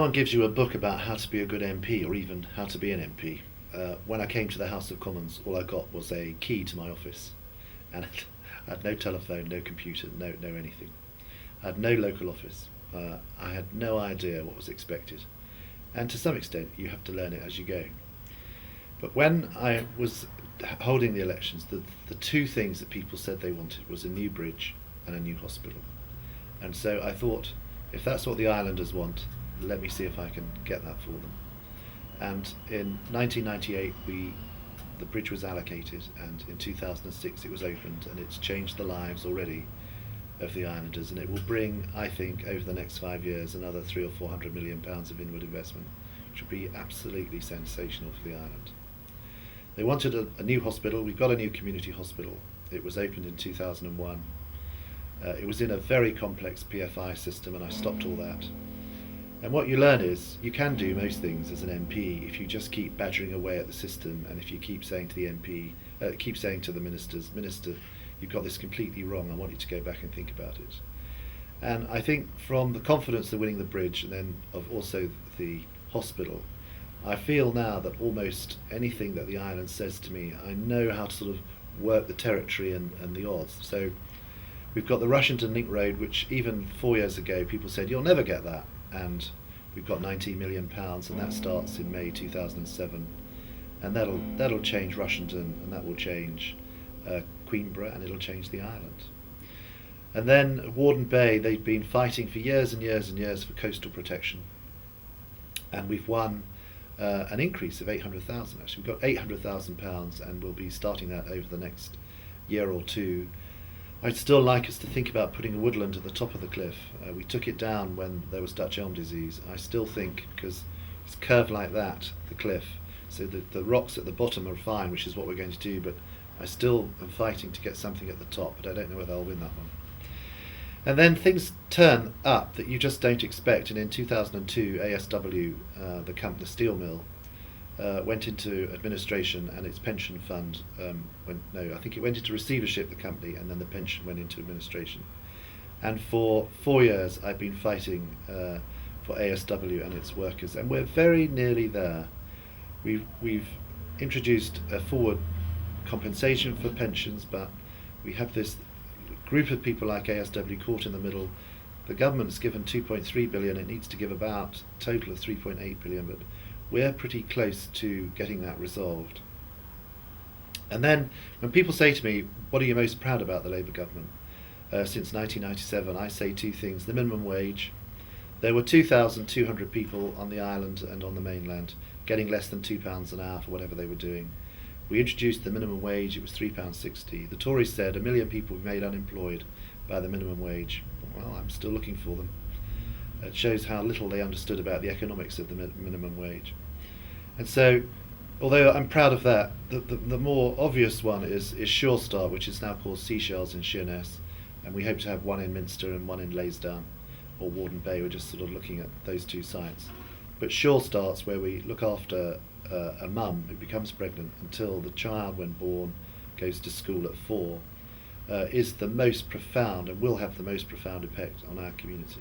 someone gives you a book about how to be a good MP or even how to be an MP, when I came to the House of Commons, all I got was a key to my office, and I had no telephone, no computer, no anything. I had no local office. I had no idea what was expected, and to some extent, you have to learn it as you go. But when I was holding the elections, the two things that people said they wanted was a new bridge and a new hospital. And so I thought, if that's what the islanders want, let me see if I can get that for them. And in 1998, the bridge was allocated, and in 2006 it was opened, and it's changed the lives already of the islanders, and it will bring, I think, over the next 5 years, another 300 or 400 million pounds of inward investment, which would be absolutely sensational for the island. They wanted a new hospital. We got a new community hospital. It was opened in 2001. It was in a very complex PFI system, and I stopped all that. And what you learn is you can do most things as an MP if you just keep badgering away at the system, and if you keep saying to the MP, keep saying to the ministers, Minister, you've got this completely wrong, I want you to go back and think about it. And I think from the confidence of winning the bridge and then of also the hospital, I feel now that almost anything that the island says to me, I know how to sort of work the territory and the odds. So we've got the Rushington Link Road, which even 4 years ago people said, you'll never get that. And we've got £19 million, and that starts in May 2007. And that'll change Rushington, and that will change Queenborough, and it'll change the island. And then Warden Bay, they've been fighting for years and years and years for coastal protection. And we've won an increase of 800,000 actually. We've got £800,000 and we'll be starting that over the next year or two. I'd still like us to think about putting a woodland at the top of the cliff. We took it down when there was Dutch elm disease. I still think, because it's curved like that, the cliff, so the rocks at the bottom are fine, which is what we're going to do, but I still am fighting to get something at the top, but I don't know whether I'll win that one. And then things turn up that you just don't expect. And in 2002, ASW, the steel mill, went into administration, and its pension fund I think it went into receivership, the company, and then the pension went into administration. And for 4 years, I've been fighting for ASW and its workers, and we're very nearly there. We've introduced a forward compensation for pensions, but we have this group of people like ASW caught in the middle. The government's given 2.3 billion, it needs to give about a total of 3.8 billion, but we're pretty close to getting that resolved. And then when people say to me, what are you most proud about the Labour government since 1997, I say two things. The minimum wage. There were 2,200 people on the island and on the mainland getting less than £2 an hour for whatever they were doing. We introduced the minimum wage, it was £3.60. The Tories said 1 million people were made unemployed by the minimum wage. Well, I'm still looking for them. It shows how little they understood about the economics of the minimum wage. And so, although I'm proud of that, the more obvious one is Sure Start, which is now called Seashells in Sheerness, and we hope to have one in Minster and one in Laysdown or Warden Bay. We're just sort of looking at those two sites. But Sure Start's where we look after a mum who becomes pregnant until the child, when born, goes to school at 4, is the most profound and will have the most profound effect on our community.